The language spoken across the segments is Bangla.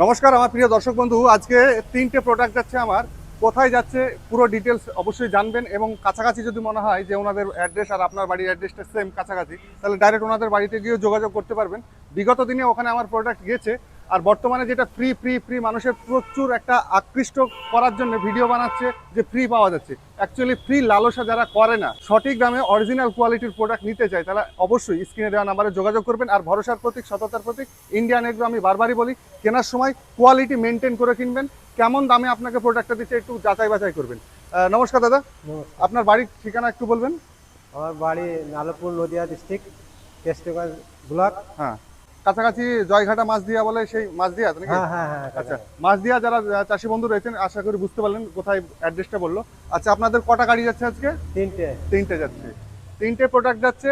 নমস্কার আমার প্রিয় দর্শক বন্ধু, আজকে তিনটে প্রোডাক্ট যাচ্ছে আমার। কোথায় যাচ্ছে পুরো ডিটেলস অবশ্যই জানবেন, এবং কাছাকাছি যদি মনে হয় যে ওনাদের অ্যাড্রেস আর আপনার বাড়ির অ্যাড্রেসটা সেম কাছাকাছি, তাহলে ডাইরেক্ট ওনাদের বাড়িতে গিয়েও যোগাযোগ করতে পারবেন। বিগত দিনে ওখানে আমার প্রোডাক্ট গেছে, আর বর্তমানে যেটা ফ্রি ফ্রি ফ্রি মানুষের প্রচুর একটা আকৃষ্ট করার জন্য ভিডিও বানাচ্ছে যে ফ্রি পাওয়া যাচ্ছে। অ্যাকচুয়ালি ফ্রি লালসা যারা করে না, সঠিক দামে অরিজিনাল কোয়ালিটির প্রোডাক্ট নিতে চায়, তাহলে অবশ্যই স্ক্রিনে দেওয়া নাম্বারে যোগাযোগ করবেন। আর ভরসার প্রতীক, সততার প্রতীক ইন্ডিয়ান এগ্রো। আমি বারবারই বলি, কেনার সময় কোয়ালিটি মেনটেন করে কিনবেন। কেমন দামে আপনাকে প্রোডাক্টটা দিচ্ছে একটু যাচাই বাছাই করবেন। নমস্কার দাদা, নমস্কার। আপনার বাড়ির ঠিকানা একটু বলবেন? আমার বাড়ি নালপুর, নদিয়া ডিস্ট্রিক্ট, কেষ্টগঞ্জ ব্লক। হ্যাঁ, কাছাকাছি জয়ঘাটা মাছদিয়া বলে, সেই মাছদিয়া নাকি? হ্যাঁ হ্যাঁ হ্যাঁ আচ্ছা, মাছদিয়া যারা চাষি বন্ধু রয়েছেন আশা করি বুঝতে পারলেন কোথায় অ্যাড্রেসটা বললো। আচ্ছা, আপনাদের কটা গাড়ি যাচ্ছে আজকে? তিনটে। তিনটে যাচ্ছে, তিনটে প্রোডাক্ট যাচ্ছে।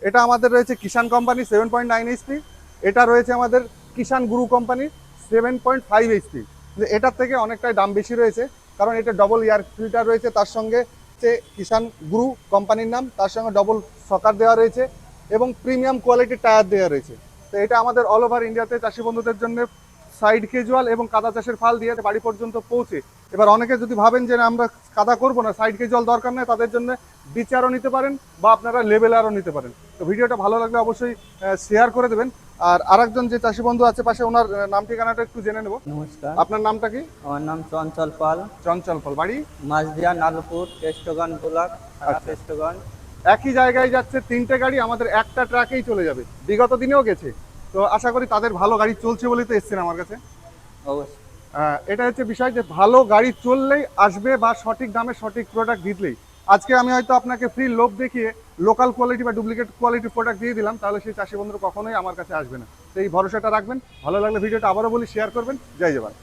এটা আমাদের রয়েছে কিষান কোম্পানি 7.9 এইচপি, এটা রয়েছে আমাদের কিষান গুরু কোম্পানি 7.5 এইচপি। এটার থেকে অনেকটাই দাম বেশি রয়েছে, কারণ এটা ডবল এয়ার ফিল্টার রয়েছে, তার সঙ্গে হচ্ছে কিষান গুরু কোম্পানির নাম, তার সঙ্গে ডবল সকার দেওয়া রয়েছে এবং প্রিমিয়াম কোয়ালিটির টায়ার দেওয়া রয়েছে। তো এটা আমাদের অল ওভার ইন্ডিয়াতে চাষি বন্ধুদের জন্য সাইড ক্যাজুয়াল এবং কাদা চাষের ফাল দিয়ে বাড়ি পর্যন্ত পৌঁছে। এবার অনেকে যদি ভাবেন যে না, আমরা কাদা করবো না, সাইড ক্যাজুয়াল দরকার নেই, তাদের জন্য বিচারও নিতে পারেন বা আপনারা লেভেলারও নিতে পারেন। তো ভিডিওটা ভালো লাগলে অবশ্যই শেয়ার করে দেবেন। আর আরেকজন যে চাষি বন্ধু আছে পাশে, ওনার নাম ঠিকানাটা একটু জেনে নেব। নমস্কার, আপনার নামটা কি? আমার নাম চঞ্চল পাল। চঞ্চল পাল, বাড়ি? মাঝদিয়া, নালপুর, কেষ্টগঞ্জ ব্লক, আচ্ছা। কেষ্টগঞ্জ। একই জায়গায় যাচ্ছে তিনটে গাড়ি, আমাদের একটা ট্রাকেই চলে যাবে, বিগত দিনেও গেছে। তো আশা করি তাদের ভালো গাড়ি চলছে বলেই তো এসছেন আমার কাছে। অবশ্যই। এটা হচ্ছে বিষয় যে ভালো গাড়ি চললেই আসবে, বা সঠিক দামে সঠিক প্রোডাক্ট দিলেই। আজকে আমি হয়তো আপনাকে ফ্রি লোভ দেখিয়ে লোকাল কোয়ালিটি বা ডুপ্লিকেট কোয়ালিটির প্রোডাক্ট দিয়ে দিলাম, তাহলে সেই চাষি বন্ধুরা কখনোই আমার কাছে আসবে না। সেই ভরসাটা রাখবেন। ভালো লাগলে ভিডিওটা আবারও বলি শেয়ার করবেন। জয় জওয়ান।